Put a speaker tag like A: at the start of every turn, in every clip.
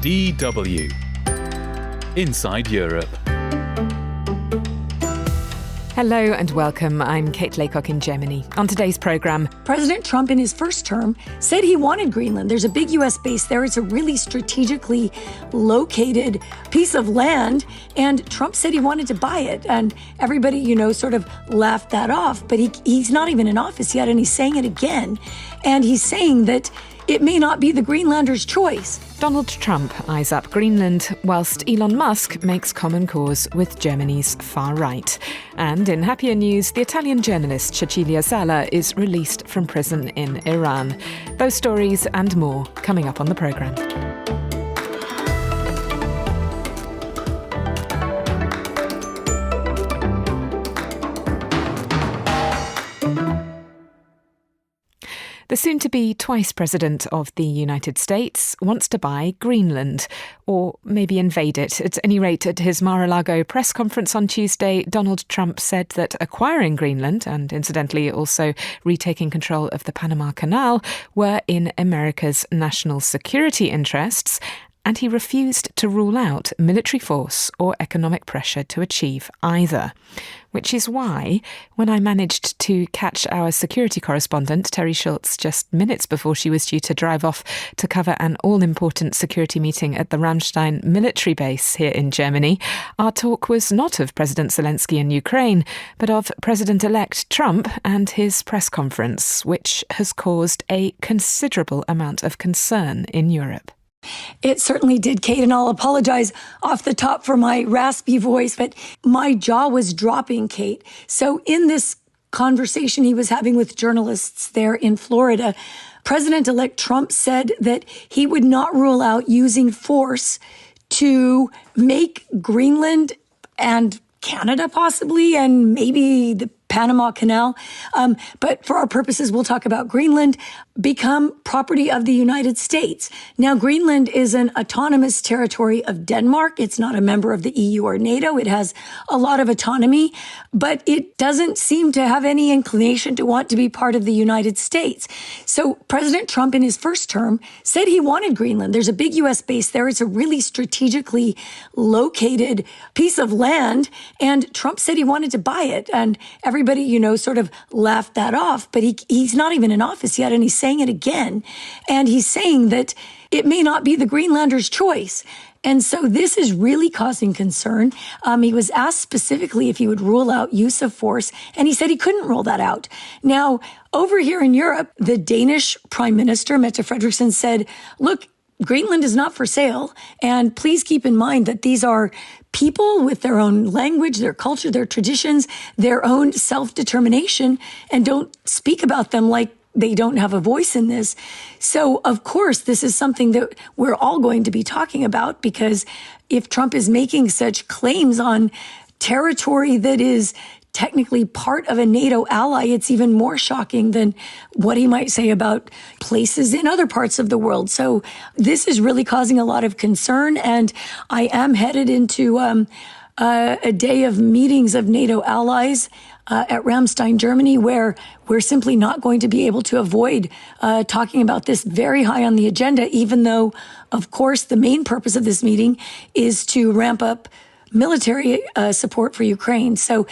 A: DW Inside Europe.
B: Hello and welcome. I'm Kate Laycock in Germany. On today's programme,
C: President Trump in his first term said he wanted Greenland. There's a big U.S. base there. It's a really strategically located piece of land, and Trump said he wanted to buy it. And everybody, sort of laughed that off. But he's not even in office yet, and he's saying it again. And he's saying that it may not be the Greenlanders' choice.
B: Donald Trump eyes up Greenland, whilst Elon Musk makes common cause with Germany's far right. And in happier news, the Italian journalist Cecilia Sala is released from prison in Iran. Those stories and more coming up on the programme. The soon-to-be twice president of the United States wants to buy Greenland, or maybe invade it. At any rate, at his Mar-a-Lago press conference on Tuesday, Donald Trump said that acquiring Greenland, and incidentally also retaking control of the Panama Canal, were in America's national security interests, and he refused to rule out military force or economic pressure to achieve either. Which is why, when I managed to catch our security correspondent, Terry Schultz, just minutes before she was due to drive off to cover an all-important security meeting at the Ramstein military base here in Germany, our talk was not of President Zelensky in Ukraine, but of President-elect Trump and his press conference, which has caused a considerable amount of concern in Europe.
C: It certainly did, Kate, and I'll apologize off the top for my raspy voice, but my jaw was dropping, Kate. So in this conversation he was having with journalists there in Florida, President-elect Trump said that he would not rule out using force to make Greenland and Canada possibly, and maybe the Panama Canal, but for our purposes, we'll talk about Greenland, become property of the United States. Now, Greenland is an autonomous territory of Denmark. It's not a member of the EU or NATO. It has a lot of autonomy, but it doesn't seem to have any inclination to want to be part of the United States. So President Trump in his first term said he wanted Greenland. There's a big U.S. base there. It's a really strategically located piece of land, and Trump said he wanted to buy it. And everybody, sort of laughed that off, but he's not even in office yet, and he's saying it again. And he's saying that it may not be the Greenlanders' choice. And so this is really causing concern. He was asked specifically if he would rule out use of force, and he said he couldn't rule that out. Now, over here in Europe, the Danish Prime Minister, Mette Frederiksen, said, look, Greenland is not for sale, and please keep in mind that these are people with their own language, their culture, their traditions, their own self-determination, and don't speak about them like they don't have a voice in this. So, of course, this is something that we're all going to be talking about, because if Trump is making such claims on territory that is technically part of a NATO ally, it's even more shocking than what he might say about places in other parts of the world. So this is really causing a lot of concern, and I am headed into a day of meetings of NATO allies at Ramstein, Germany, where we're simply not going to be able to avoid talking about this very high on the agenda, even though, of course, the main purpose of this meeting is to ramp up military support for Ukraine. So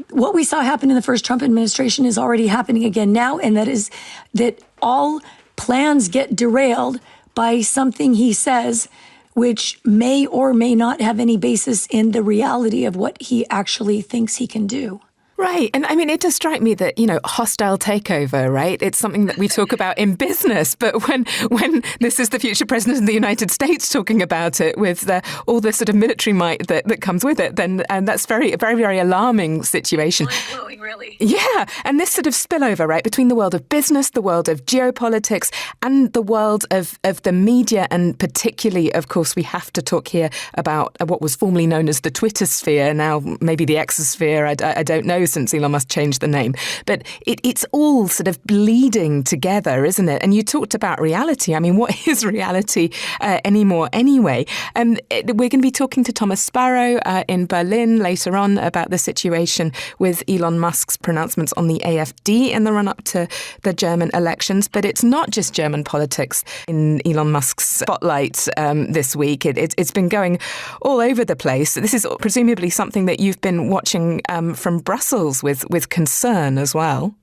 C: what we saw happen in the first Trump administration is already happening again now, and that is that all plans get derailed by something he says, which may or may not have any basis in the reality of what he actually thinks he can do.
B: Right. And I mean, it does strike me that, hostile takeover, right? It's something that we talk about in business. But when this is the future president of the United States talking about it with all the sort of military might that comes with it, then that's a very, very alarming situation.
C: Mind-blowing, really.
B: Yeah. And this sort of spillover, right, between the world of business, the world of geopolitics, and the world of the media. And particularly, of course, we have to talk here about what was formerly known as the Twitter sphere, now maybe the Exosphere, I don't know. since Elon Musk changed the name. But it's all sort of bleeding together, isn't it? And you talked about reality. I mean, what is reality anymore anyway? We're going to be talking to Thomas Sparrow in Berlin later on about the situation with Elon Musk's pronouncements on the AfD in the run-up to the German elections. But it's not just German politics in Elon Musk's spotlight this week. It's been going all over the place. This is presumably something that you've been watching from Brussels with concern as well.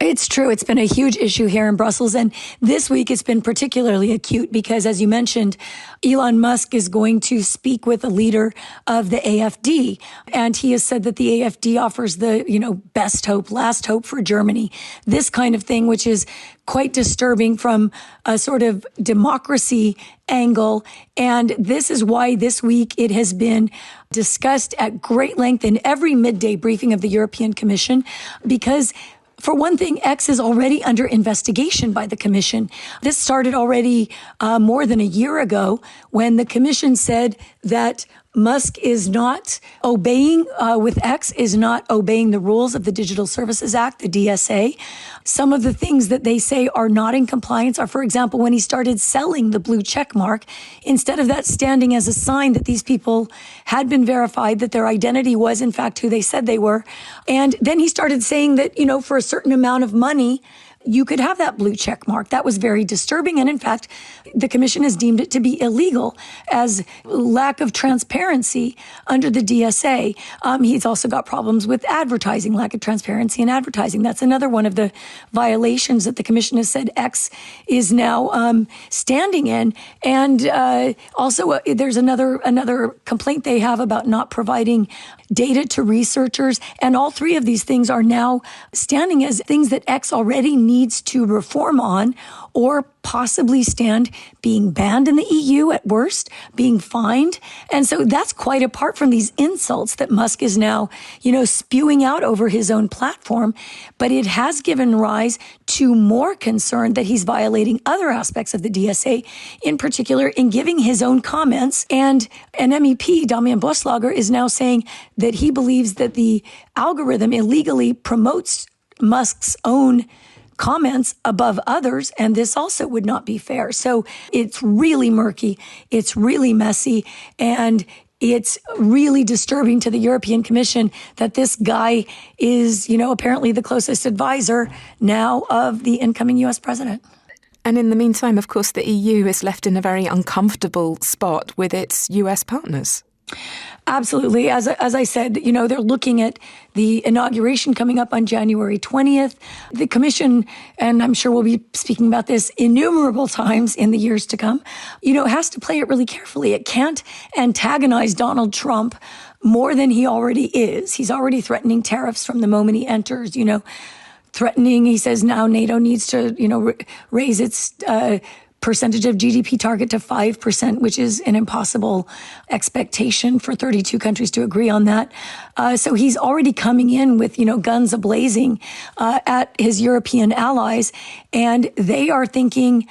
C: It's true. It's been a huge issue here in Brussels. And this week it's been particularly acute because, as you mentioned, Elon Musk is going to speak with a leader of the AfD. And he has said that the AfD offers the, best hope, last hope for Germany. This kind of thing, which is quite disturbing from a sort of democracy angle. And this is why this week it has been discussed at great length in every midday briefing of the European Commission, because for one thing, X is already under investigation by the Commission. This started already more than a year ago when the Commission said that Musk is not obeying, with X, is not obeying the rules of the Digital Services Act, the DSA. Some of the things that they say are not in compliance are, for example, when he started selling the blue check mark, instead of that standing as a sign that these people had been verified, that their identity was in fact who they said they were. And then he started saying that, for a certain amount of money, you could have that blue check mark. That was very disturbing. And in fact, the Commission has deemed it to be illegal as lack of transparency under the DSA. He's also got problems with advertising, lack of transparency in advertising. That's another one of the violations that the Commission has said X is now standing in. And also there's another complaint they have about not providing data to researchers. And all three of these things are now standing as things that X already needs to reform on, or possibly stand being banned in the EU at worst, being fined. And so that's quite apart from these insults that Musk is now, spewing out over his own platform. But it has given rise to more concern that he's violating other aspects of the DSA, in particular in giving his own comments. And an MEP, Damian Boslager, is now saying that he believes that the algorithm illegally promotes Musk's own comments above others, and this also would not be fair. So it's really murky, it's really messy, and it's really disturbing to the European Commission that this guy is, apparently the closest advisor now of the incoming US president.
B: And in the meantime, of course, the EU is left in a very uncomfortable spot with its US partners.
C: Absolutely. As I said, they're looking at the inauguration coming up on January 20th. The Commission, and I'm sure we'll be speaking about this innumerable times in the years to come, has to play it really carefully. It can't antagonize Donald Trump more than he already is. He's already threatening tariffs from the moment he enters, threatening, he says now NATO needs to, raise its percentage of GDP target to 5%, which is an impossible expectation for 32 countries to agree on that. So he's already coming in with, guns a-blazing at his European allies, and they are thinking,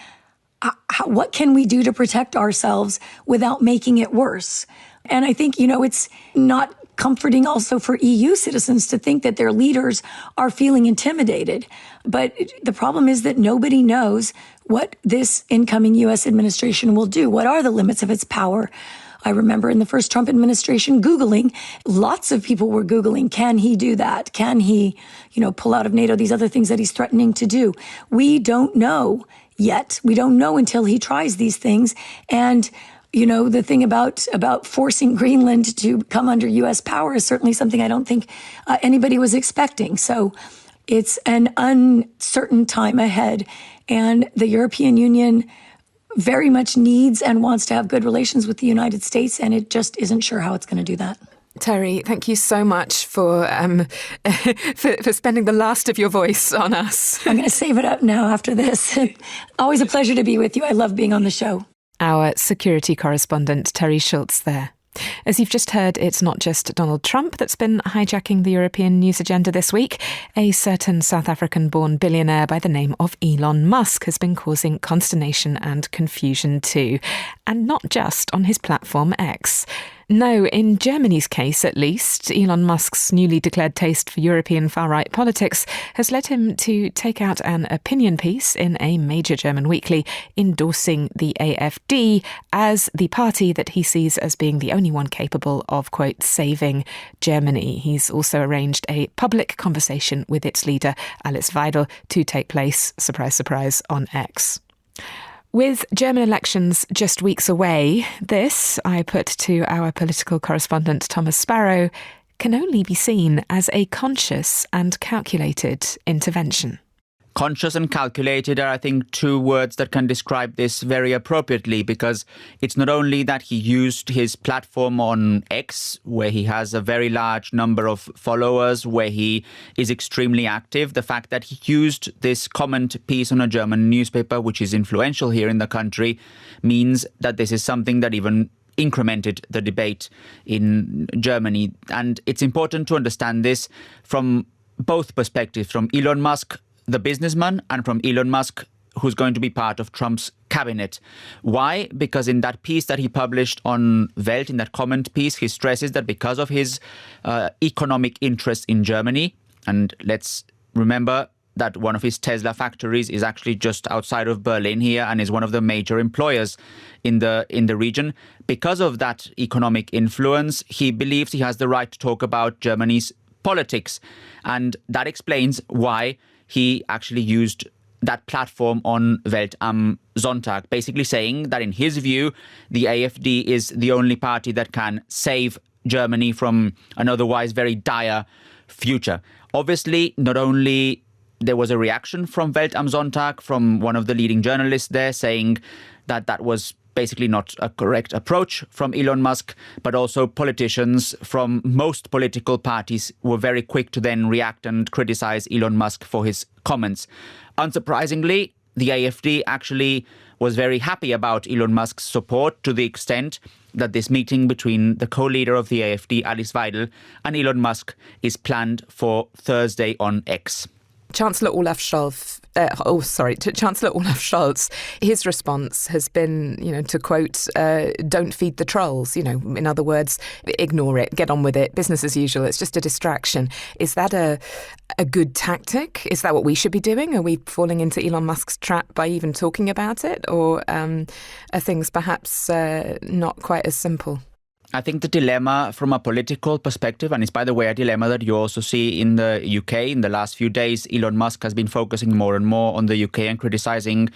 C: what can we do to protect ourselves without making it worse? And I think, it's not comforting also for EU citizens to think that their leaders are feeling intimidated. But the problem is that nobody knows what this incoming U.S. administration will do. What are the limits of its power? I remember in the first Trump administration, Googling, lots of people were Googling, can he do that? Can he, pull out of NATO, these other things that he's threatening to do? We don't know yet. We don't know until he tries these things. And the thing about forcing Greenland to come under U.S. power is certainly something I don't think anybody was expecting. So it's an uncertain time ahead. And the European Union very much needs and wants to have good relations with the United States, and it just isn't sure how it's going to do that.
B: Terry, thank you so much for spending the last of your voice on us.
C: I'm going to save it up now after this. Always a pleasure to be with you. I love being on the show.
B: Our security correspondent, Terry Schultz there. As you've just heard, it's not just Donald Trump that's been hijacking the European news agenda this week. A certain South African-born billionaire by the name of Elon Musk has been causing consternation and confusion too. And not just on his platform X. No, in Germany's case at least, Elon Musk's newly declared taste for European far-right politics has led him to take out an opinion piece in a major German weekly endorsing the AfD as the party that he sees as being the only one capable of, quote, saving Germany. He's also arranged a public conversation with its leader, Alice Weidel, to take place, surprise, surprise, on X. With German elections just weeks away, this, I put to our political correspondent Thomas Sparrow, can only be seen as a conscious and calculated intervention.
D: Conscious and calculated are, I think, two words that can describe this very appropriately, because it's not only that he used his platform on X, where he has a very large number of followers, where he is extremely active. The fact that he used this comment piece on a German newspaper, which is influential here in the country, means that this is something that even incremented the debate in Germany. And it's important to understand this from both perspectives, from Elon Musk, the businessman, and from Elon Musk, who's going to be part of Trump's cabinet. Why? Because in that piece that he published on Welt, in that comment piece, he stresses that because of his economic interest in Germany, and let's remember that one of his Tesla factories is actually just outside of Berlin here and is one of the major employers in the region. Because of that economic influence, he believes he has the right to talk about Germany's politics. And that explains why he actually used that platform on Welt am Sonntag, basically saying that in his view, the AfD is the only party that can save Germany from an otherwise very dire future. Obviously, not only there was a reaction from Welt am Sonntag, from one of the leading journalists there, saying that that was basically not a correct approach from Elon Musk, but also politicians from most political parties were very quick to then react and criticize Elon Musk for his comments. Unsurprisingly, the AfD actually was very happy about Elon Musk's support, to the extent that this meeting between the co-leader of the AfD, Alice Weidel, and Elon Musk is planned for Thursday on X.
B: Chancellor Olaf Scholz, his response has been, to quote, don't feed the trolls, in other words, ignore it, get on with it, business as usual, it's just a distraction. Is that a good tactic? Is that what we should be doing? Are we falling into Elon Musk's trap by even talking about it? Or are things perhaps not quite as simple?
D: I think the dilemma from a political perspective, and it's, by the way, a dilemma that you also see in the UK. In the last few days, Elon Musk has been focusing more and more on the UK and criticising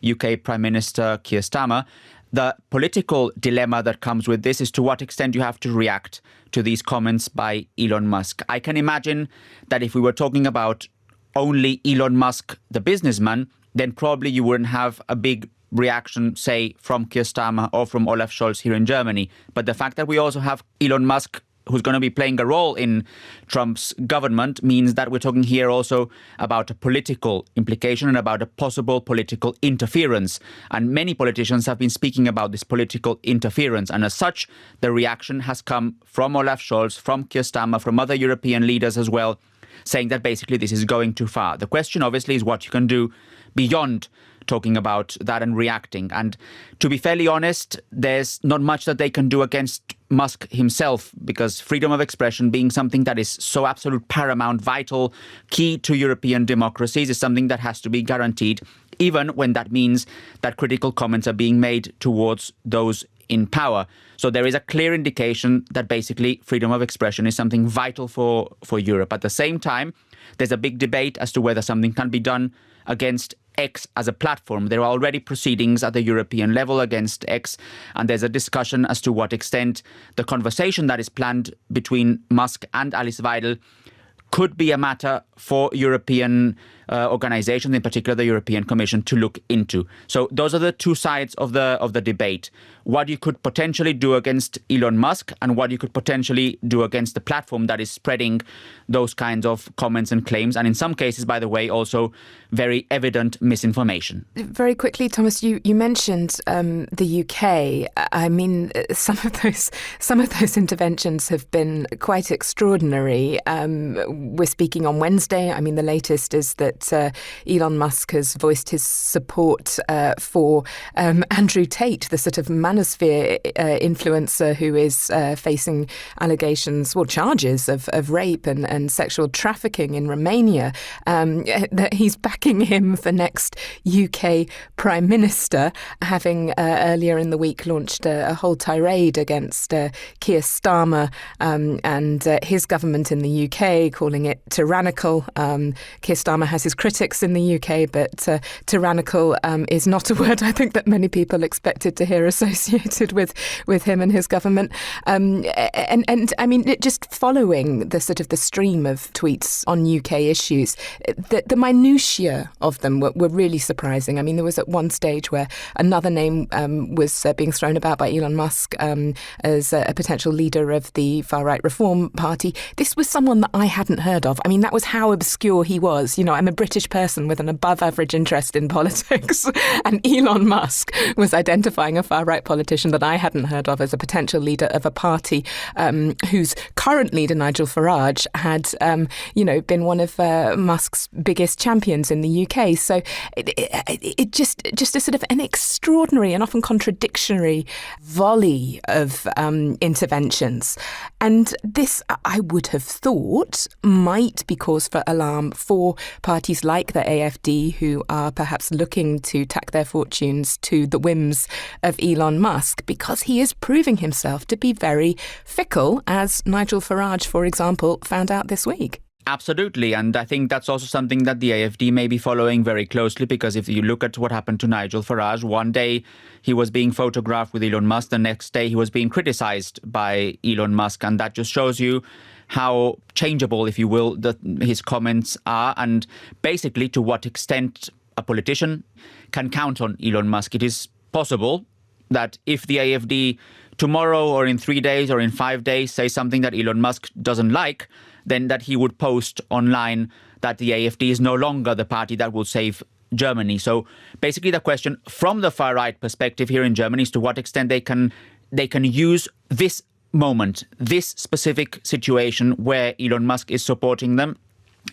D: UK Prime Minister Keir Starmer. The political dilemma that comes with this is to what extent you have to react to these comments by Elon Musk. I can imagine that if we were talking about only Elon Musk, the businessman, then probably you wouldn't have a big reaction, say, from Keir Starmer or from Olaf Scholz here in Germany. But the fact that we also have Elon Musk, who's going to be playing a role in Trump's government, means that we're talking here also about a political implication and about a possible political interference. And many politicians have been speaking about this political interference. And as such, the reaction has come from Olaf Scholz, from Keir Starmer, from other European leaders as well, saying that basically this is going too far. The question, obviously, is what you can do beyond talking about that and reacting. And to be fairly honest, there's not much that they can do against Musk himself, because freedom of expression, being something that is so absolute, paramount, vital, key to European democracies, is something that has to be guaranteed, even when that means that critical comments are being made towards those in power. So there is a clear indication that basically freedom of expression is something vital for Europe. At the same time, there's a big debate as to whether something can be done against X as a platform. There are already proceedings at the European level against X, and there's a discussion as to what extent the conversation that is planned between Musk and Alice Weidel could be a matter for European organizations, in particular the European Commission, to look into. So those are the two sides of the debate. What you could potentially do against Elon Musk and what you could potentially do against the platform that is spreading those kinds of comments and claims. And in some cases, by the way, also very evident misinformation.
B: Very quickly, Thomas, you mentioned the UK. I mean, some of those interventions have been quite extraordinary. We're speaking on Wednesday. I mean, the latest is that that Elon Musk has voiced his support for Andrew Tate, the sort of manosphere influencer who is facing allegations, charges of rape and sexual trafficking in Romania, that he's backing him for next UK Prime Minister, having earlier in the week launched a whole tirade against Keir Starmer and his government in the UK, calling it tyrannical. Keir Starmer has his critics in the UK, but tyrannical is not a word I think that many people expected to hear associated with him and his government. And I mean, just following the sort of the stream of tweets on UK issues, the minutiae of them were really surprising. I mean, there was at one stage where another name was being thrown about by Elon Musk as a potential leader of the far-right Reform Party. This was someone that I hadn't heard of. I mean, that was how obscure he was. You know, I'm a British person with an above-average interest in politics, and Elon Musk was identifying a far-right politician that I hadn't heard of as a potential leader of a party whose current leader, Nigel Farage, had, been one of Musk's biggest champions in the UK. So it just a sort of an extraordinary and often contradictory volley of interventions. And this, I would have thought, might be cause for alarm for parties like the AfD, who are perhaps looking to tack their fortunes to the whims of Elon Musk, because he is proving himself to be very fickle, as Nigel Farage, for example, found out this week.
D: Absolutely. And I think that's also something that the AfD may be following very closely, because if you look at what happened to Nigel Farage, one day he was being photographed with Elon Musk, the next day he was being criticized by Elon Musk. And that just shows you how changeable, if you will, his comments are, and basically to what extent a politician can count on Elon Musk. It is possible that if the AfD tomorrow or in 3 days or in 5 days say something that Elon Musk doesn't like, then that he would post online that the AfD is no longer the party that will save Germany. So basically the question from the far-right perspective here in Germany is to what extent they can use this moment, this specific situation where Elon Musk is supporting them,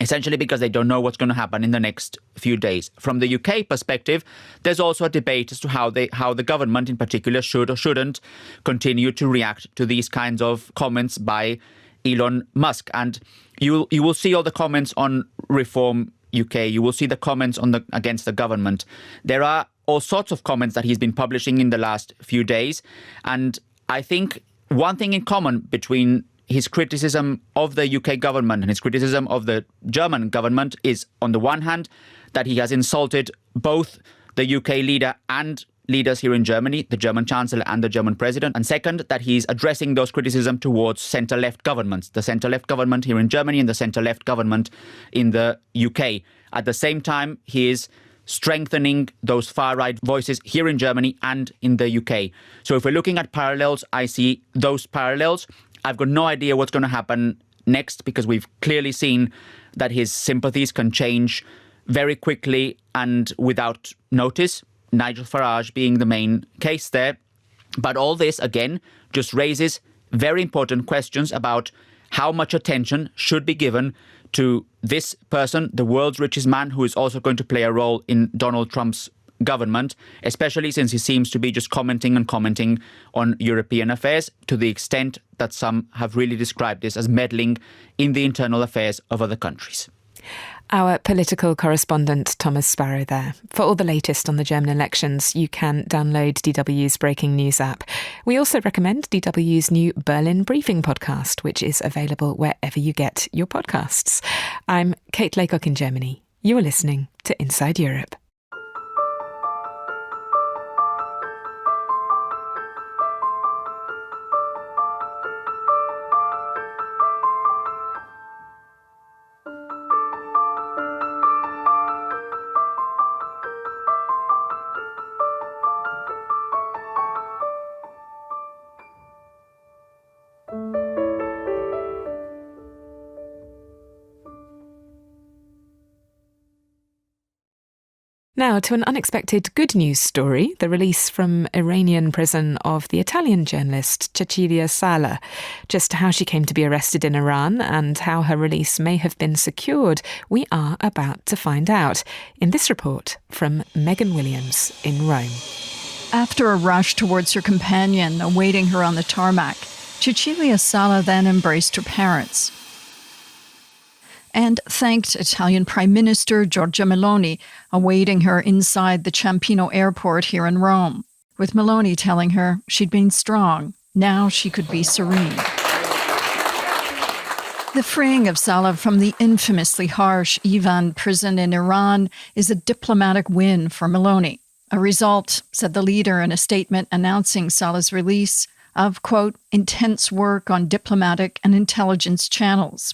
D: essentially because they don't know what's going to happen in the next few days. From the UK perspective, there's also a debate as to how the government in particular should or shouldn't continue to react to these kinds of comments by Elon Musk. And you will see all the comments on Reform UK. You will see the comments against the government. There are all sorts of comments that he's been publishing in the last few days. And I think one thing in common between his criticism of the UK government and his criticism of the German government is, on the one hand, that he has insulted both the UK leader and leaders here in Germany, the German Chancellor and the German President. And second, that he's addressing those criticism towards centre-left governments, the centre-left government here in Germany and the centre-left government in the UK. At the same time, he is strengthening those far-right voices here in Germany and in the UK. So if we're looking at parallels, I see those parallels. I've got no idea what's going to happen next, because we've clearly seen that his sympathies can change very quickly and without notice, Nigel Farage being the main case there. But all this, again, just raises very important questions about how much attention should be given to this person, the world's richest man, who is also going to play a role in Donald Trump's government, especially since he seems to be just commenting on European affairs, to the extent that some have really described this as meddling in the internal affairs of other countries.
B: Our political correspondent Thomas Sparrow there. For all the latest on the German elections, you can download DW's Breaking News app. We also recommend DW's new Berlin Briefing podcast, which is available wherever you get your podcasts. I'm Kate Laycock in Germany. You're listening to Inside Europe. Now to an unexpected good news story, the release from Iranian prison of the Italian journalist Cecilia Sala. Just how she came to be arrested in Iran and how her release may have been secured, we are about to find out in this report from Megan Williams in Rome.
E: After a rush towards her companion awaiting her on the tarmac, Cecilia Sala then embraced her parents and thanked Italian Prime Minister Giorgia Meloni, awaiting her inside the Ciampino airport here in Rome, with Meloni telling her she'd been strong, now she could be serene. The freeing of Sala from the infamously harsh Ivan prison in Iran is a diplomatic win for Meloni. A result, said the leader in a statement announcing Sala's release, of, quote, intense work on diplomatic and intelligence channels.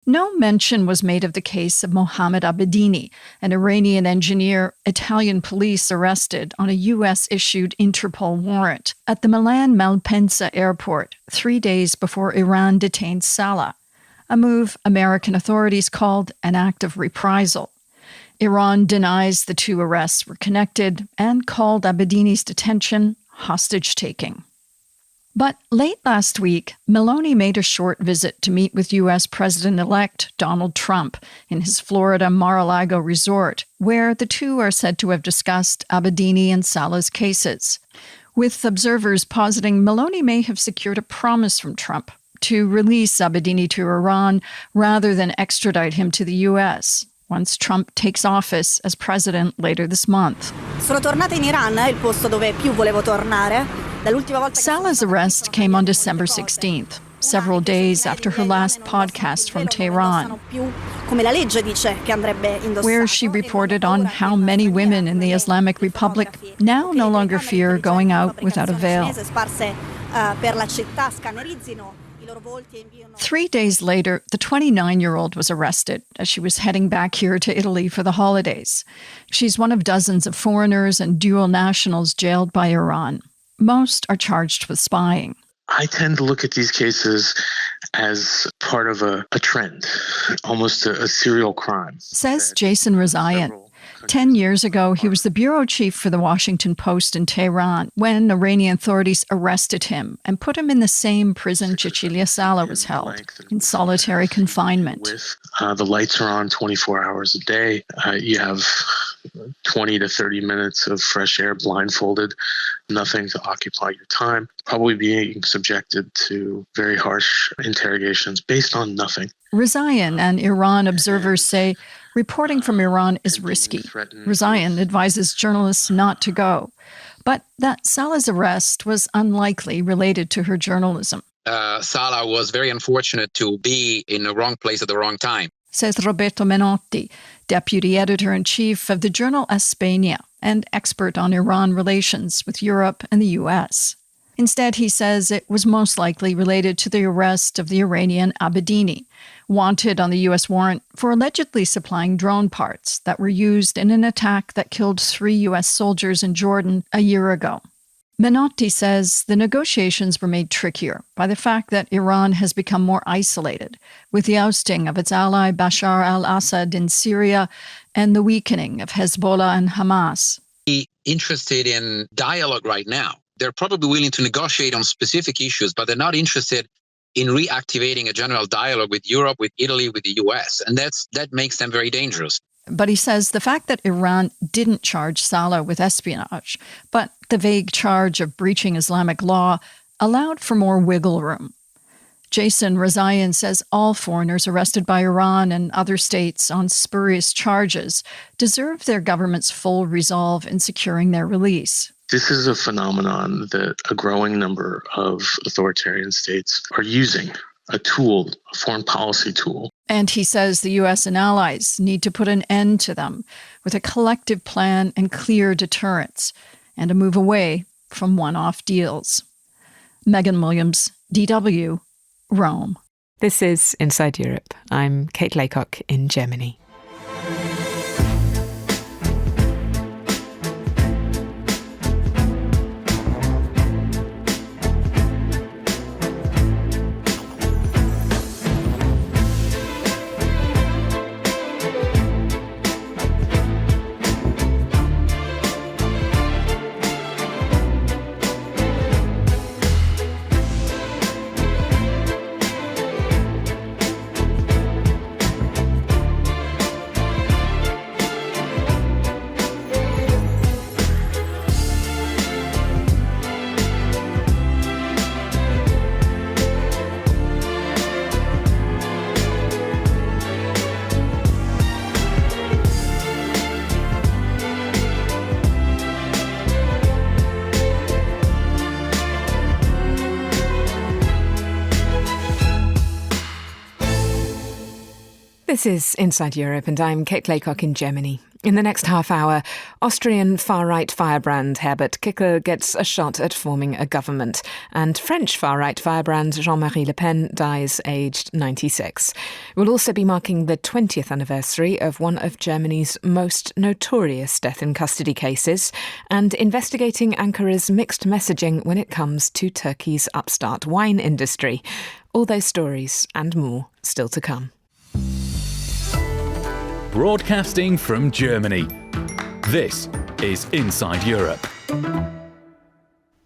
E: No mention was made of the case of Mohammed Abedini, an Iranian engineer Italian police arrested on a U.S.-issued Interpol warrant at the Milan Malpensa airport 3 days before Iran detained Sala, a move American authorities called an act of reprisal. Iran denies the two arrests were connected and called Abedini's detention hostage-taking. But late last week, Meloni made a short visit to meet with U.S. President-elect Donald Trump in his Florida Mar-a-Lago resort, where the two are said to have discussed Abedini and Sala's cases, with observers positing Meloni may have secured a promise from Trump to release Abedini to Iran rather than extradite him to the U.S., once Trump takes office as president later this month.
F: Sono tornata in Iran, il posto dove più volevo tornare.
E: Sala's arrest came on December 16th, several days after her last podcast from Tehran, where she reported on how many women in the Islamic Republic now no longer fear going out without a veil. 3 days later, the 29-year-old was arrested as she was heading back here to Italy for the holidays. She's one of dozens of foreigners and dual nationals jailed by Iran. Most are charged with spying.
G: I tend to look at these cases as part of a trend, almost a serial crime.
E: Says Jason Rezaian. 10 years ago, he was the bureau chief for the Washington Post in Tehran when Iranian authorities arrested him and put him in the same prison Cecilia Sala was held, in solitary confinement.
G: The lights are on 24 hours a day. You have 20 to 30 minutes of fresh air blindfolded, nothing to occupy your time, probably being subjected to very harsh interrogations based on nothing.
E: Rezaian and Iran observers say reporting from Iran is risky. Rezaian advises journalists not to go, but that Sala's arrest was unlikely related to her journalism.
H: Sala was very unfortunate to be in the wrong place at the wrong time,
E: says Roberto Menotti, deputy editor-in-chief of the journal Spainis and expert on Iran relations with Europe and the U.S. Instead, he says it was most likely related to the arrest of the Iranian Abedini, wanted on the U.S. warrant for allegedly supplying drone parts that were used in an attack that killed 3 U.S. soldiers in Jordan a year ago. Menotti says the negotiations were made trickier by the fact that Iran has become more isolated, with the ousting of its ally Bashar al-Assad in Syria and the weakening of Hezbollah and Hamas.
H: He's interested in dialogue right now. They're probably willing to negotiate on specific issues, but they're not interested in reactivating a general dialogue with Europe, with Italy, with the US. And that makes them very dangerous.
E: But he says the fact that Iran didn't charge Sala with espionage, but the vague charge of breaching Islamic law, allowed for more wiggle room. Jason Rezaian says all foreigners arrested by Iran and other states on spurious charges deserve their government's full resolve in securing their release.
G: This is a phenomenon that a growing number of authoritarian states are using, a tool, a foreign policy tool.
E: And he says the U.S. and allies need to put an end to them with a collective plan and clear deterrence, and a move away from one-off deals. Megan Williams, DW, Rome.
B: This is Inside Europe. I'm Kate Laycock in Germany. This is Inside Europe, and I'm Kate Laycock in Germany. In the next half hour, Austrian far-right firebrand Herbert Kickl gets a shot at forming a government, and French far-right firebrand Jean-Marie Le Pen dies aged 96. We'll also be marking the 20th anniversary of one of Germany's most notorious death in custody cases, and investigating Ankara's mixed messaging when it comes to Turkey's upstart wine industry. All those stories and more still to come.
A: Broadcasting from Germany. This is Inside Europe.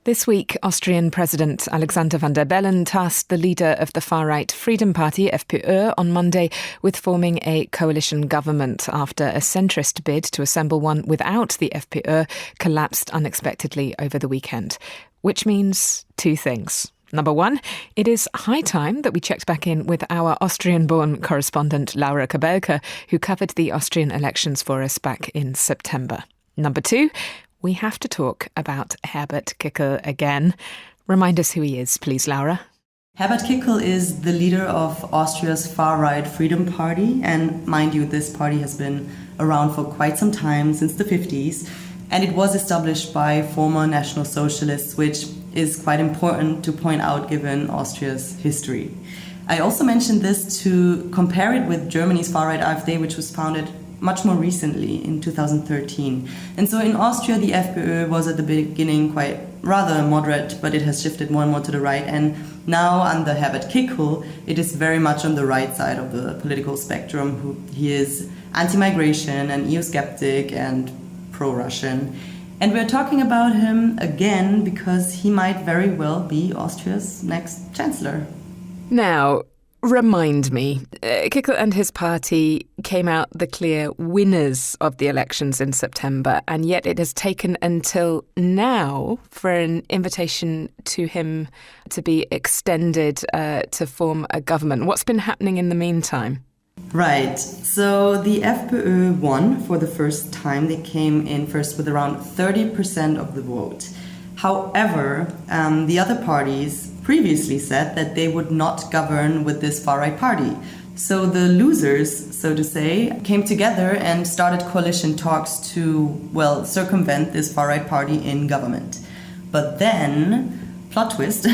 B: This week, Austrian President Alexander Van der Bellen tasked the leader of the far-right Freedom Party, FPÖ, on Monday with forming a coalition government after a centrist bid to assemble one without the FPÖ collapsed unexpectedly over the weekend. Which means two things. Number one, it is high time that we checked back in with our Austrian-born correspondent Laura Kabelka, who covered the Austrian elections for us back in September. Number two, we have to talk about Herbert Kickl again. Remind us who he is, please, Laura.
I: Herbert Kickl is the leader of Austria's far-right Freedom Party, and mind you, this party has been around for quite some time, since the 50s, and it was established by former National Socialists, which is quite important to point out given Austria's history. I also mentioned this to compare it with Germany's far-right AfD, which was founded much more recently in 2013. And so in Austria, the FPÖ was at the beginning quite rather moderate, but it has shifted more and more to the right. And now under Herbert Kickl, it is very much on the right side of the political spectrum. He is anti-migration and EU-skeptic and pro-Russian. And we're talking about him again because he might very well be Austria's next chancellor.
B: Now, remind me, Kickl and his party came out the clear winners of the elections in September, and yet it has taken until now for an invitation to him to be extended to form a government. What's been happening in the meantime?
I: Right. So the FPÖ won for the first time. They came in first with around 30% of the vote. However, the other parties previously said that they would not govern with this far-right party. So the losers, so to say, came together and started coalition talks to, circumvent this far-right party in government. But then, plot twist,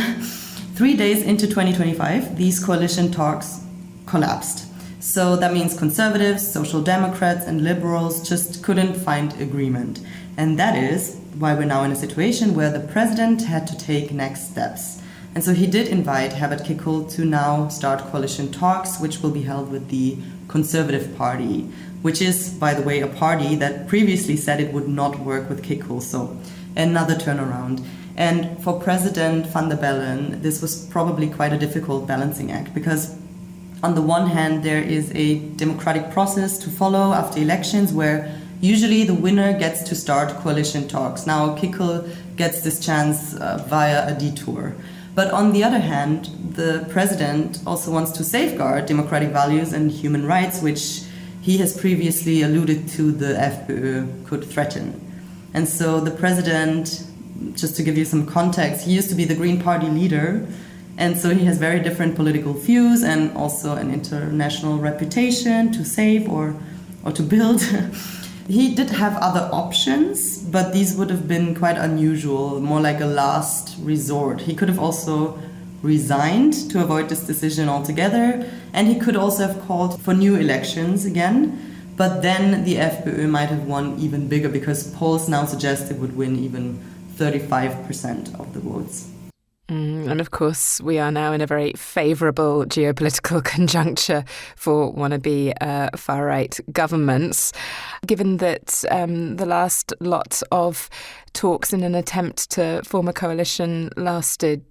I: 3 days into 2025, these coalition talks collapsed. So that means conservatives, social democrats and liberals just couldn't find agreement. And that is why we're now in a situation where the president had to take next steps. And so he did invite Herbert Kickl to now start coalition talks, which will be held with the Conservative Party, which is, by the way, a party that previously said it would not work with Kickl. So another turnaround. And for President Van der Bellen, this was probably quite a difficult balancing act because on the one hand, there is a democratic process to follow after elections where usually the winner gets to start coalition talks. Now, Kickl gets this chance via a detour. But on the other hand, the president also wants to safeguard democratic values and human rights, which he has previously alluded to the FPÖ could threaten. And so the president, just to give you some context, he used to be the Green Party leader. And so he has very different political views and also an international reputation to save or to build. He did have other options, but these would have been quite unusual, more like a last resort. He could have also resigned to avoid this decision altogether, and he could also have called for new elections again. But then the FPÖ might have won even bigger because polls now suggest it would win even 35% of the votes.
B: And of course, we are now in a very favourable geopolitical conjuncture for wannabe far-right governments. Given that the last lot of talks in an attempt to form a coalition lasted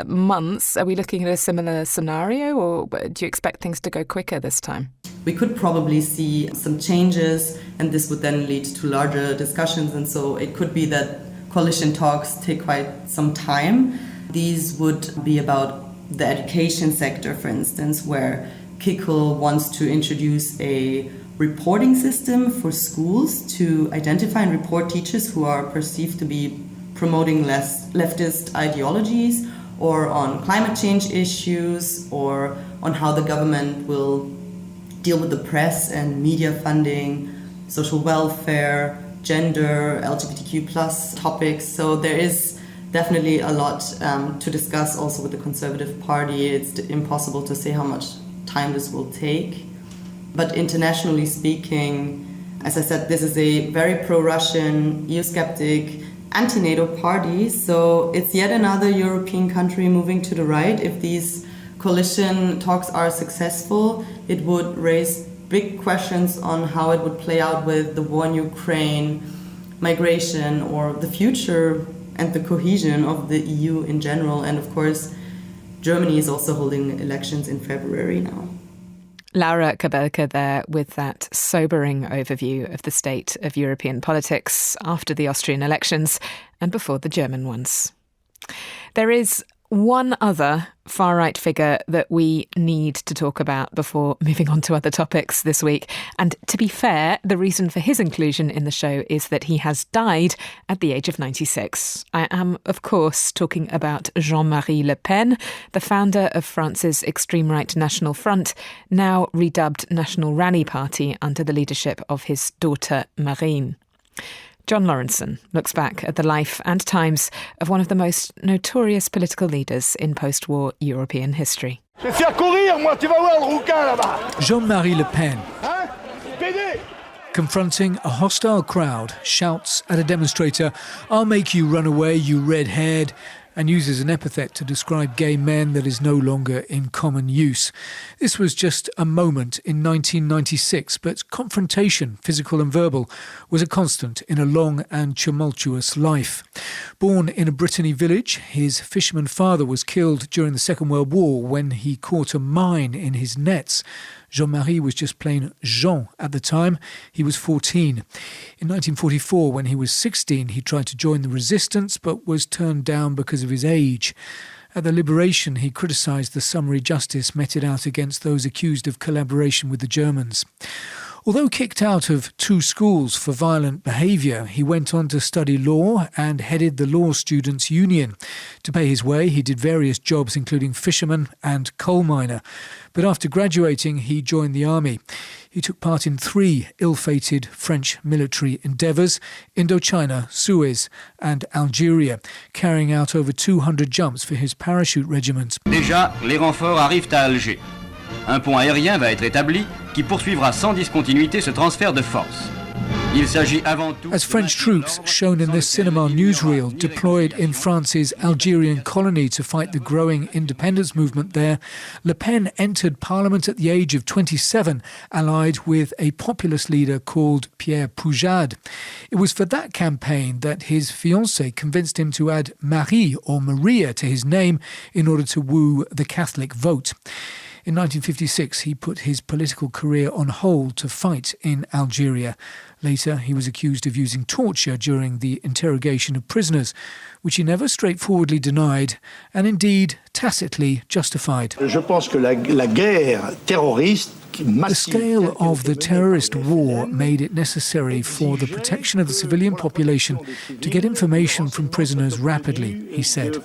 B: months, are we looking at a similar scenario, or do you expect things to go quicker this time?
I: We could probably see some changes, and this would then lead to larger discussions. And so it could be that coalition talks take quite some time. These would be about the education sector, for instance, where Kickl wants to introduce a reporting system for schools to identify and report teachers who are perceived to be promoting leftist ideologies, or on climate change issues, or on how the government will deal with the press and media funding, social welfare, gender, LGBTQ plus topics. So there is definitely a lot to discuss also with the Conservative Party. It's impossible to say how much time this will take. But internationally speaking, as I said, this is a very pro-Russian, EU-skeptic, anti-NATO party. So it's yet another European country moving to the right. If these coalition talks are successful, it would raise big questions on how it would play out with the war in Ukraine, migration, or the future and the cohesion of the EU in general. And of course, Germany is also holding elections in February now.
B: Laura Kabelka there with that sobering overview of the state of European politics after the Austrian elections and before the German ones. There is one other far-right figure that we need to talk about before moving on to other topics this week. And to be fair, the reason for his inclusion in the show is that he has died at the age of 96. I am, of course, talking about Jean-Marie Le Pen, the founder of France's extreme-right National Front, now redubbed National Rally Party under the leadership of his daughter Marine. John Lawrenson looks back at the life and times of one of the most notorious political leaders in post-war European history.
J: Jean-Marie Le Pen, confronting a hostile crowd, shouts at a demonstrator, "I'll make you run away, you red-haired," and uses an epithet to describe gay men that is no longer in common use. This was just a moment in 1996, but confrontation, physical and verbal, was a constant in a long and tumultuous life. Born in a Brittany village, his fisherman father was killed during the Second World War when he caught a mine in his nets. Jean-Marie was just plain Jean at the time. He was 14. In 1944, when he was 16, he tried to join the resistance but was turned down because of his age. At the liberation, he criticised the summary justice meted out against those accused of collaboration with the Germans. Although kicked out of 2 schools for violent behaviour, he went on to study law and headed the Law Students' Union. To pay his way, he did various jobs, including fisherman and coal miner. But after graduating, he joined the army. He took part in 3 ill-fated French military endeavours: Indochina, Suez and Algeria, carrying out over 200 jumps for his parachute regiment.
K: Déjà, les renforts arrivent à Alger. Un pont aérien va être établi qui poursuivra sans discontinuité ce transfert de force. Il s'agit avant tout...
J: As French troops, shown in this cinema newsreel, deployed in France's Algerian colony to fight the growing independence movement there, Le Pen entered parliament at the age of 27, allied with a populist leader called Pierre Poujade. It was for that campaign that his fiancée convinced him to add Marie or Maria to his name in order to woo the Catholic vote. In 1956, he put his political career on hold to fight in Algeria. Later, he was accused of using torture during the interrogation of prisoners, which he never straightforwardly denied and indeed tacitly justified. The scale of the terrorist war made it necessary for the protection of the civilian population to get information from prisoners rapidly, he said.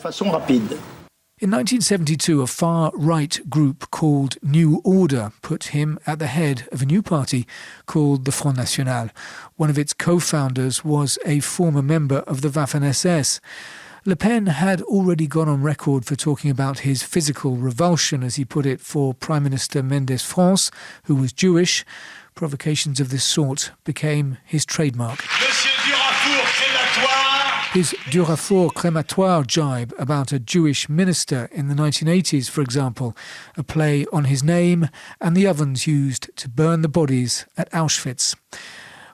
J: In 1972, a far-right group called New Order put him at the head of a new party called the Front National. One of its co-founders was a former member of the Waffen-SS. Le Pen had already gone on record for talking about his physical revulsion, as he put it, for Prime Minister Mendes France, who was Jewish. Provocations of this sort became his trademark. His Durafour crématoire jibe about a Jewish minister in the 1980s, for example, a play on his name and the ovens used to burn the bodies at Auschwitz.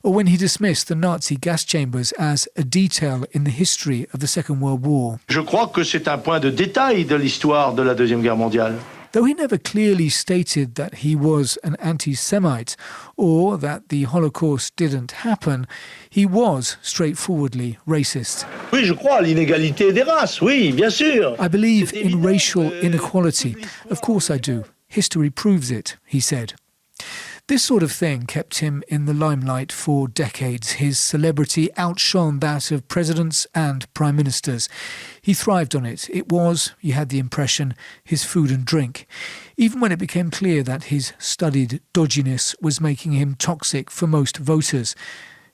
J: Or when he dismissed the Nazi gas chambers as a detail in the history of the Second World War.
L: Je crois que c'est un point de détail de l'histoire de la Deuxième Guerre mondiale.
J: Though he never clearly stated that he was an anti-Semite or that the Holocaust didn't happen, he was straightforwardly racist.
L: Oui, je crois à l'inégalité des races, oui, bien sûr.
J: I believe in racial inequality. Of course I do. History proves it, he said. This sort of thing kept him in the limelight for decades. His celebrity outshone that of presidents and prime ministers. He thrived on it. It was, you had the impression, his food and drink. Even when it became clear that his studied dodginess was making him toxic for most voters.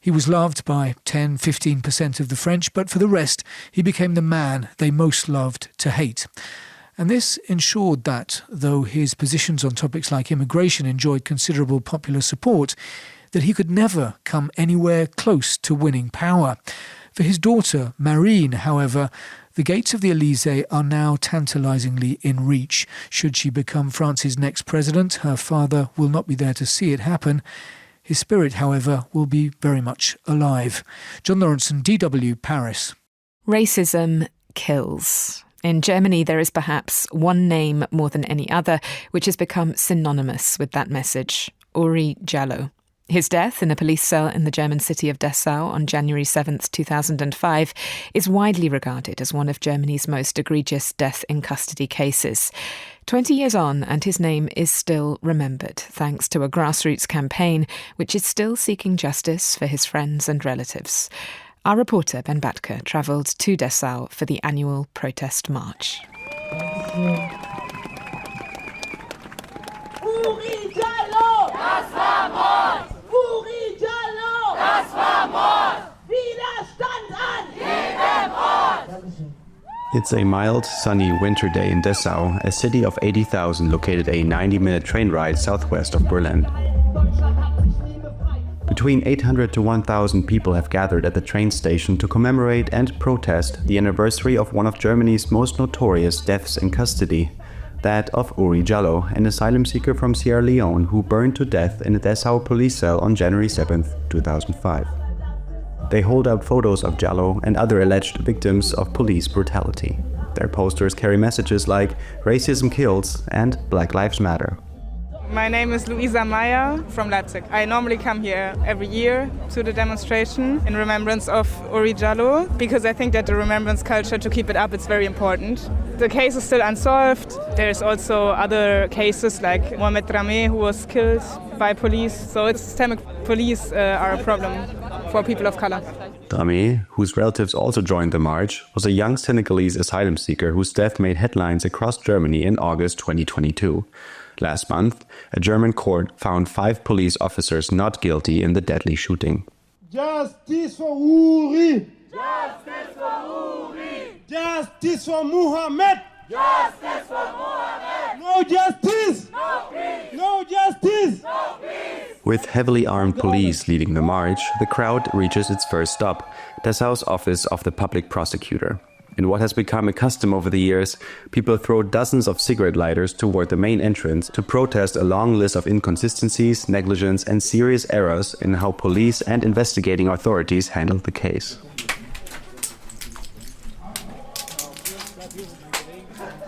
J: He was loved by 10-15% of the French, but for the rest, he became the man they most loved to hate. And this ensured that, though his positions on topics like immigration enjoyed considerable popular support, that he could never come anywhere close to winning power. For his daughter, Marine, however, the gates of the Élysée are now tantalisingly in reach. Should she become France's next president, her father will not be there to see it happen. His spirit, however, will be very much alive. John Lawrenson, DW, Paris.
B: Racism kills. In Germany, there is perhaps one name more than any other which has become synonymous with that message: Oury Jalloh. His death in a police cell in the German city of Dessau on January 7th, 2005 is widely regarded as one of Germany's most egregious death in custody cases. 20 years on, and his name is still remembered, thanks to a grassroots campaign which is still seeking justice for his friends and relatives. Our reporter, Ben Batker, travelled to Dessau for the annual protest march.
M: Oury Jalloh! Das war Mord! Oury Jalloh! Das war Mord! Widerstand an jedem Ort!
N: It's a mild, sunny winter day in Dessau, a city of 80,000 located a 90-minute train ride southwest of Berlin. Between 800 to 1,000 people have gathered at the train station to commemorate and protest the anniversary of one of Germany's most notorious deaths in custody, that of Oury Jalloh, an asylum seeker from Sierra Leone who burned to death in a Dessau police cell on January 7, 2005. They hold out photos of Jalloh and other alleged victims of police brutality. Their posters carry messages like "Racism kills" and "Black Lives Matter."
O: My name is Luisa Meyer from Leipzig. I normally come here every year to the demonstration in remembrance of Oury Jalloh because I think that the remembrance culture, to keep it up, it's very important. The case is still unsolved. There's also other cases like Mohamed Rameh, who was killed by police. So it's systemic police are a problem for people of color.
N: Rameh, whose relatives also joined the march, was a young Senegalese asylum seeker whose death made headlines across Germany in August 2022. Last month, a German court found 5 police officers not guilty in the deadly shooting.
M: Justice for Oury! Justice for Oury! Justice for Mohammed! Justice for Mohammed! No justice! No peace! No justice! No peace!
N: With heavily armed police leading the march, the crowd reaches its first stop, Dessau's office of the public prosecutor. In what has become a custom over the years, people throw dozens of cigarette lighters toward the main entrance to protest a long list of inconsistencies, negligence, and serious errors in how police and investigating authorities handled the case.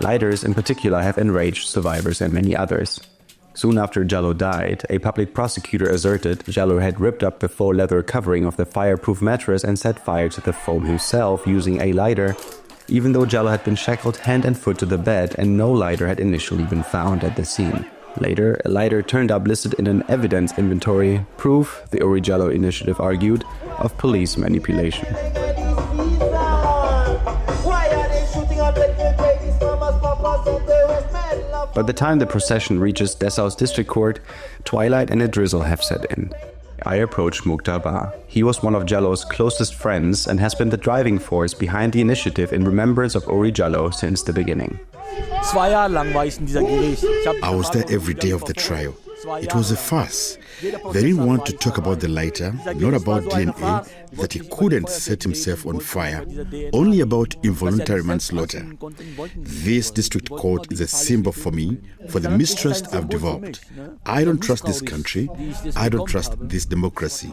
N: Lighters in particular have enraged survivors and many others. Soon after Jalloh died, a public prosecutor asserted Jalloh had ripped up the faux leather covering of the fireproof mattress and set fire to the foam himself using a lighter, even though Jalloh had been shackled hand and foot to the bed and no lighter had initially been found at the scene. Later, a lighter turned up listed in an evidence inventory, proof, the Oury Jalloh initiative argued, of police manipulation. By the time the procession reaches Dessau's district court, twilight and a drizzle have set in. I approach Mukhtar Ba. He was one of Jalloh's closest friends and has been the driving force behind the initiative in remembrance of Oury Jalloh since the beginning.
P: I was there every day of the trial. It was a farce. They didn't want to talk about the lighter, not about DNA, that he couldn't set himself on fire, only about involuntary manslaughter. This district court is a symbol for me, for the mistrust I've developed. I don't trust this country. I don't trust this democracy.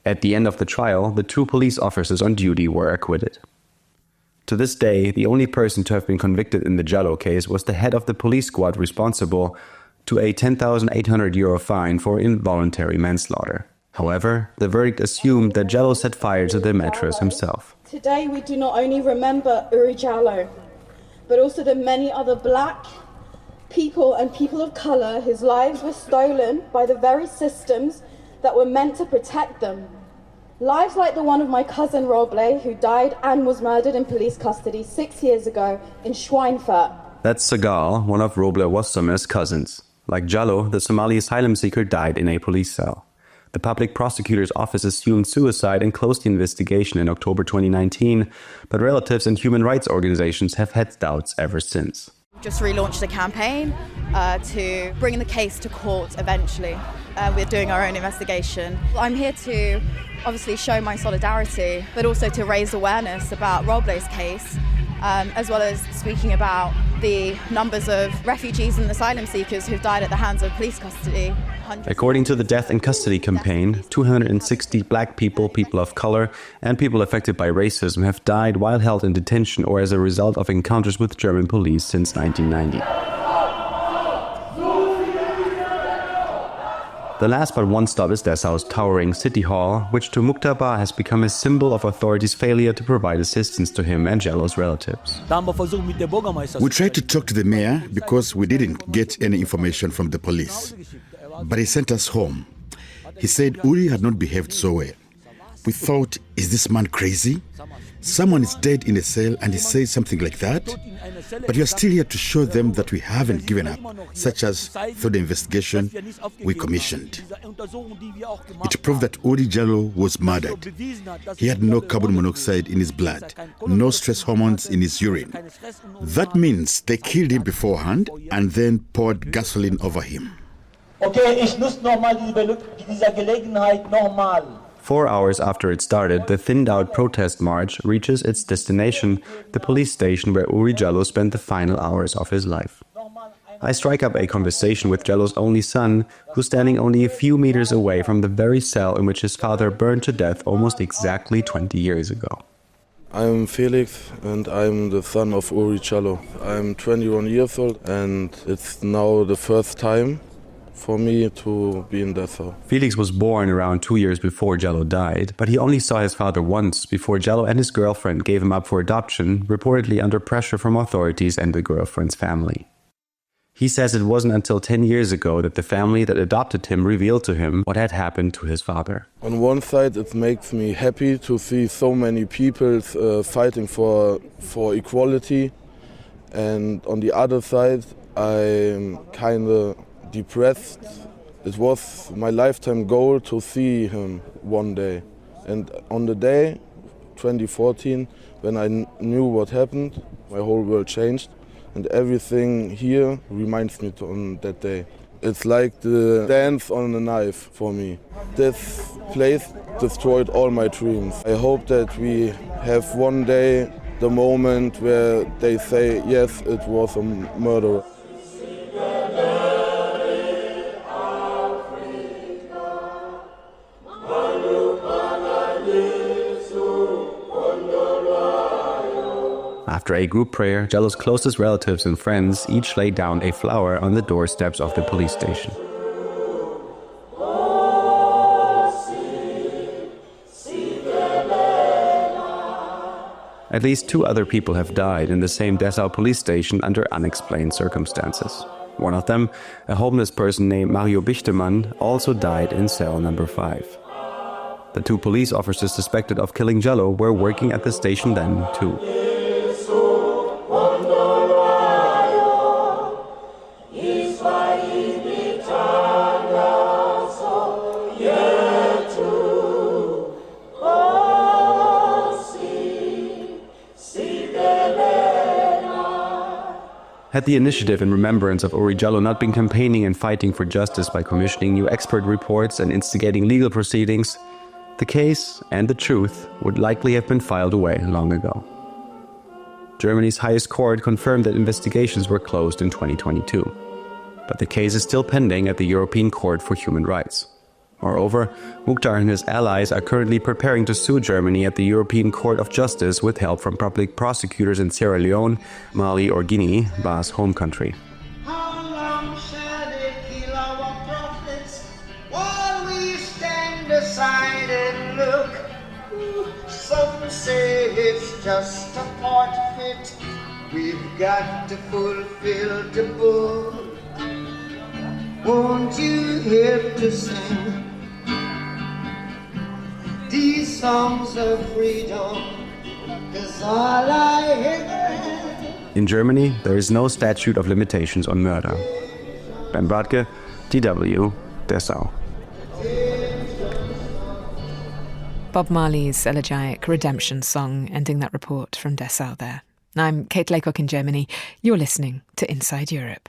N: At the end of the trial, the 2 police officers on duty were acquitted. To this day, the only person to have been convicted in the Jalloh case was the head of the police squad responsible to a €10,800 fine for involuntary manslaughter. However, the verdict assumed that Jalloh set fire to the mattress himself.
Q: Today we do not only remember Oury Jalloh, but also the many other black people and people of colour whose lives were stolen by the very systems that were meant to protect them. Lives like the one of my cousin Roble, who died and was murdered in police custody 6 years ago in Schweinfurt.
N: That's Sagal, one of Roble Wassamer's cousins. Like Jalloh, the Somali asylum seeker died in a police cell. The public prosecutor's office assumed suicide and closed the investigation in October 2019, but relatives and human rights organizations have had doubts ever since.
R: Just relaunched a campaign to bring the case to court eventually. We're doing our own investigation. I'm here to obviously show my solidarity, but also to raise awareness about Roble's case, as well as speaking about the numbers of refugees and asylum seekers who've died at the hands of police custody.
N: According to the Death in Custody campaign, 260 black people, people of color, and people affected by racism have died while held in detention or as a result of encounters with German police since 1990. The last but one stop is Dessau's towering city hall, which to Muqtaba has become a symbol of authorities' failure to provide assistance to him and Jalloh's relatives.
P: We tried to talk to the mayor because we didn't get any information from the police. But he sent us home. He said Oury had not behaved so well. We thought, is this man crazy? Someone is dead in a cell and he says something like that? But we are still here to show them that we haven't given up, such as through the investigation we commissioned. It proved that Oury Jalloh was murdered. He had no carbon monoxide in his blood, no stress hormones in his urine. That means they killed him beforehand and then poured gasoline over him.
M: Okay, ich nutze nochmal diese Gelegenheit nochmal.
N: 4 hours after it started, the thinned-out protest march reaches its destination, the police station where Oury Jalloh spent the final hours of his life. I strike up a conversation with Jalloh's only son, who's standing only a few meters away from the very cell in which his father burned to death almost exactly 20 years ago.
S: I'm Felix and I'm the son of Oury Jalloh. I'm 21 years old and it's now the first time for me to be in Dessau.
N: Felix was born around 2 years before Jalloh died, but he only saw his father once before Jalloh and his girlfriend gave him up for adoption, reportedly under pressure from authorities and the girlfriend's family. He says it wasn't until 10 years ago that the family that adopted him revealed to him what had happened to his father.
S: On one side, it makes me happy to see so many people fighting for equality, and on the other side, I'm kind of depressed. It was my lifetime goal to see him one day. And on the day, 2014, when I knew what happened, my whole world changed. And everything here reminds me on that day. It's like the dance on a knife for me. This place destroyed all my dreams. I hope that we have one day the moment where they say, yes, it was a murder.
N: After a group prayer, Jalloh's closest relatives and friends each laid down a flower on the doorsteps of the police station. At least 2 other people have died in the same Dessau police station under unexplained circumstances. One of them, a homeless person named Mario Bichtemann, also died in cell number 5. The 2 police officers suspected of killing Jalloh were working at the station then, too. Had the initiative in remembrance of Oury Jalloh not been campaigning and fighting for justice by commissioning new expert reports and instigating legal proceedings, the case and the truth would likely have been filed away long ago. Germany's highest court confirmed that investigations were closed in 2022, but the case is still pending at the European Court for Human Rights. Moreover, Mukhtar and his allies are currently preparing to sue Germany at the European Court of Justice with help from public prosecutors in Sierra Leone, Mali or Guinea, Ba's home country.
T: How long shall they kill our prophets while we stand aside and look? Some say it's just a part of it, We've got to fulfill the book. Won't you help to sing these songs of freedom? 'Cause all I hear.
N: In Germany, there is no statute of limitations on murder. Ben Bradke, DW, Dessau.
B: Bob Marley's elegiac redemption song ending that report from Dessau there. I'm Kate Laycock in Germany. You're listening to Inside Europe.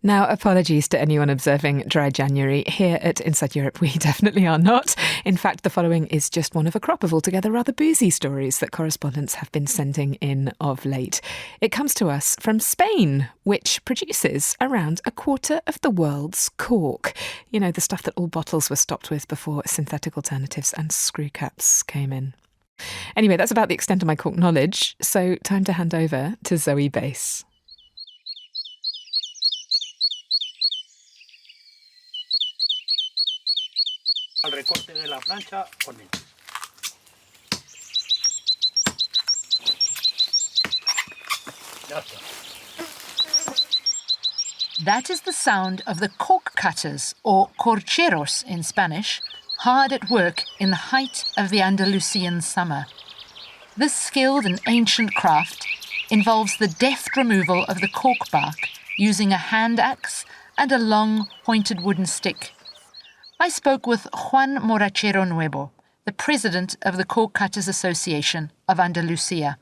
B: Now, apologies to anyone observing dry January. Here at Inside Europe, we definitely are not. In fact, the following is just one of a crop of altogether rather boozy stories that correspondents have been sending in of late. It comes to us from Spain, which produces around a quarter of the world's cork. You know, the stuff that all bottles were stopped with before synthetic alternatives and screw caps came in. Anyway, that's about the extent of my cork knowledge, so time to hand over to Zoe Bass.
L: Al recorte de la plancha con él.
U: That is the sound of the cork cutters, or corcheros in Spanish, hard at work in the height of the Andalusian summer. This skilled and ancient craft involves the deft removal of the cork bark using a hand axe and a long, pointed wooden stick. I spoke with Juan Morachero Nuevo, the president of the Cork Cutters Association of Andalusia.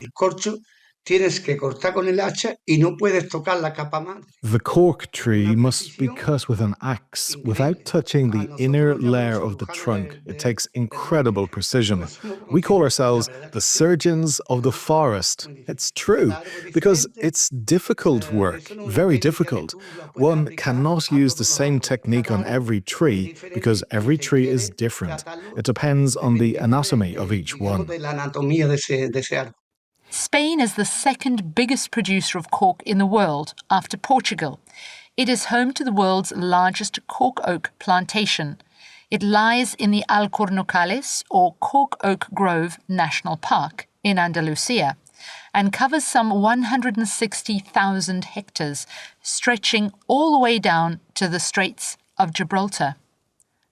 T: El corcho tienes que cortar con el hacha y no puedes tocar la capa madre.
V: The cork tree must be cut with an axe without touching the inner layer of the trunk. It takes incredible precision. We call ourselves the surgeons of the forest. It's true, because it's difficult work, very difficult. One cannot use the same technique on every tree because every tree is different. It depends on the anatomy of each one.
U: Spain is the second biggest producer of cork in the world after Portugal. It is home to the world's largest cork oak plantation. It lies in the Alcornocales, or Cork Oak Grove National Park in Andalusia, and covers some 160,000 hectares, stretching all the way down to the Straits of Gibraltar.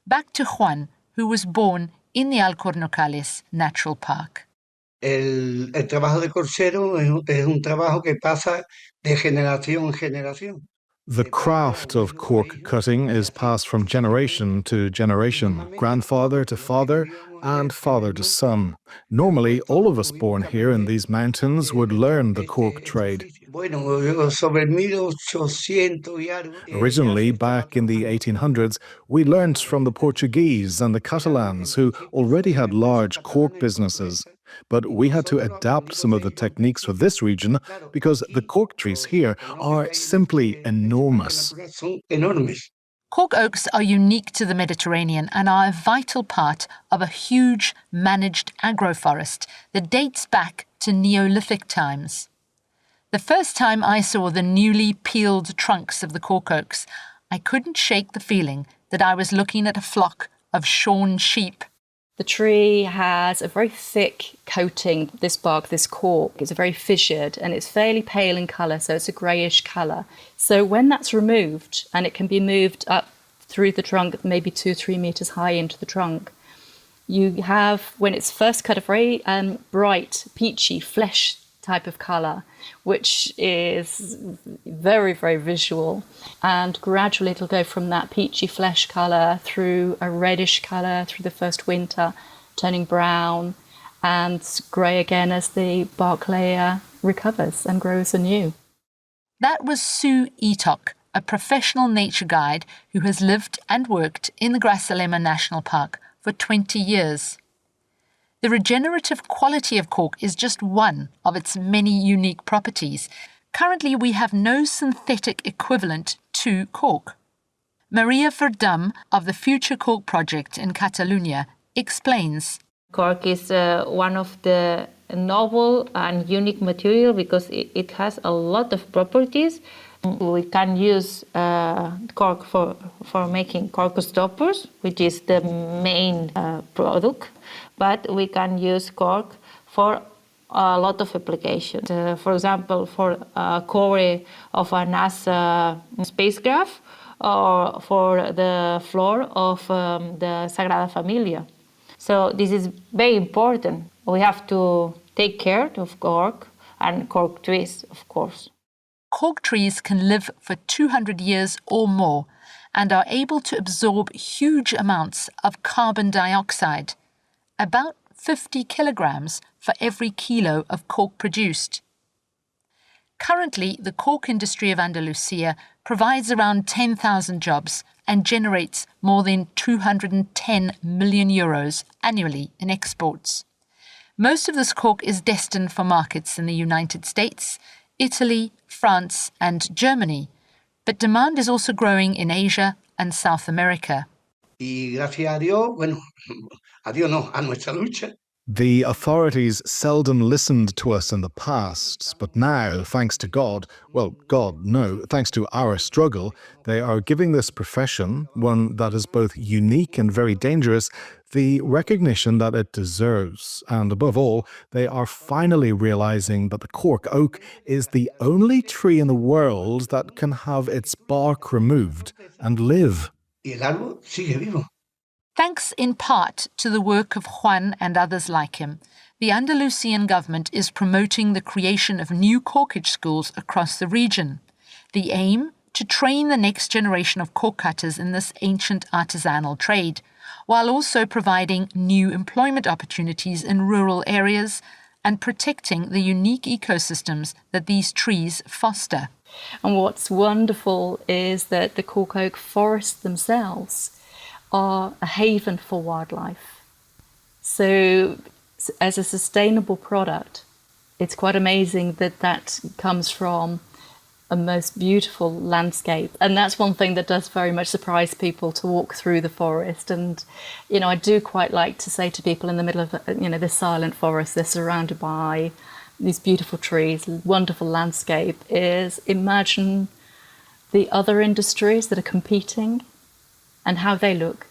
U: Back to Juan, who was born in the Alcornocales Natural Park.
T: El trabajo de corchero es un trabajo que pasa de generación en generación.
V: The craft of cork cutting is passed from generation to generation, grandfather to father and father to son. Normally, all of us born here in these mountains would learn the cork trade. Originally, back in the 1800s, we learnt from the Portuguese and the Catalans, who already had large cork businesses. But we had to adapt some of the techniques for this region because the cork trees here are simply enormous.
U: Cork oaks are unique to the Mediterranean and are a vital part of a huge managed agroforest that dates back to Neolithic times. The first time I saw the newly peeled trunks of the cork oaks, I couldn't shake the feeling that I was looking at a flock of shorn sheep.
W: The tree has a very thick coating, this bark, this cork. It's very fissured and it's fairly pale in colour, so it's a greyish colour. So when that's removed, and it can be moved up through the trunk, maybe 2 or 3 metres high into the trunk, you have, when it's first cut, a very bright, peachy, flesh type of colour, which is very, very visual. And gradually it'll go from that peachy flesh colour through a reddish colour through the first winter, turning brown and grey again as the bark layer recovers and grows anew.
U: That was Sue Eatock, a professional nature guide who has lived and worked in the Grazalema National Park for 20 years. The regenerative quality of cork is just one of its many unique properties. Currently, we have no synthetic equivalent to cork. Maria Verdum of the Future Cork Project in Catalonia explains.
C: Cork is one of the novel and unique material because it has a lot of properties. We can use cork for making cork stoppers, which is the main product, but we can use cork for a lot of applications. For example, for core of a NASA spacecraft or for the floor of the Sagrada Familia. So this is very important. We have to take care of cork and cork trees, of course.
U: Cork trees can live for 200 years or more and are able to absorb huge amounts of carbon dioxide, about 50 kilograms for every kilo of cork produced. Currently, the cork industry of Andalusia provides around 10,000 jobs and generates more than 210 million euros annually in exports. Most of this cork is destined for markets in the United States, Italy, France and Germany, but demand is also growing in Asia and South America.
D: Y gracias a Dios, bueno, a Dios no, a nuestra lucha.
V: The authorities seldom listened to us in the past, but now, thanks to God, well, God, no, thanks to our struggle, they are giving this profession, one that is both unique and very dangerous, the recognition that it deserves. And above all, they are finally realizing that the cork oak is the only tree in the world that can have its bark removed and live.
D: Y el árbol sigue vivo.
U: Thanks in part to the work of Juan and others like him, the Andalusian government is promoting the creation of new corkage schools across the region. The aim? To train the next generation of cork cutters in this ancient artisanal trade, while also providing new employment opportunities in rural areas and protecting the unique ecosystems that these trees foster.
W: And what's wonderful is that the cork oak forests themselves are a haven for wildlife. So as a sustainable product, it's quite amazing that that comes from a most beautiful landscape. And that's one thing that does very much surprise people, to walk through the forest. And, you know, I do quite like to say to people in the middle of, you know, this silent forest, they're surrounded by these beautiful trees, wonderful landscape, is imagine the other industries that are competing and how they look.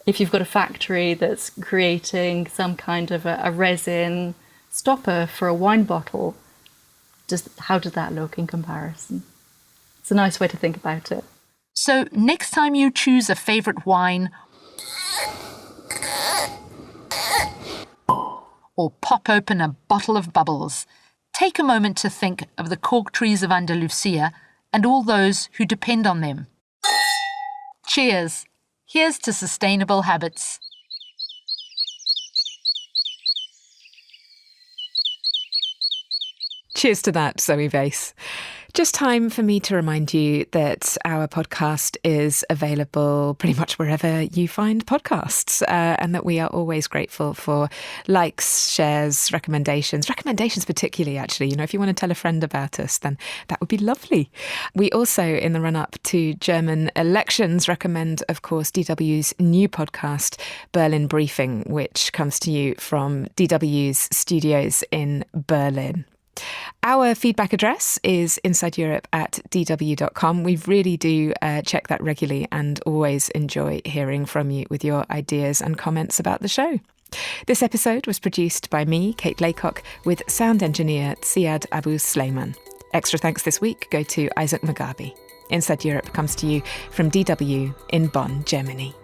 W: If you've got a factory that's creating some kind of a resin stopper for a wine bottle, how does that look in comparison? It's a nice way to think about it.
U: So next time you choose a favourite wine or pop open a bottle of bubbles, take a moment to think of the cork trees of Andalusia and all those who depend on them. Cheers! Here's to sustainable habits.
B: Cheers to that, Zoe Vase. Just time for me to remind you that our podcast is available pretty much wherever you find podcasts, and that we are always grateful for likes, shares, recommendations particularly, actually. You know, if you want to tell a friend about us, then that would be lovely. We also, in the run-up to German elections, recommend, of course, DW's new podcast, Berlin Briefing, which comes to you from DW's studios in Berlin. Our feedback address is insideeurope@dw.com. We really do check that regularly and always enjoy hearing from you with your ideas and comments about the show. This episode was produced by me, Kate Laycock, with sound engineer Ziad Abu Sleiman. Extra thanks this week go to Isaac Mugabe. Inside Europe comes to you from DW in Bonn, Germany.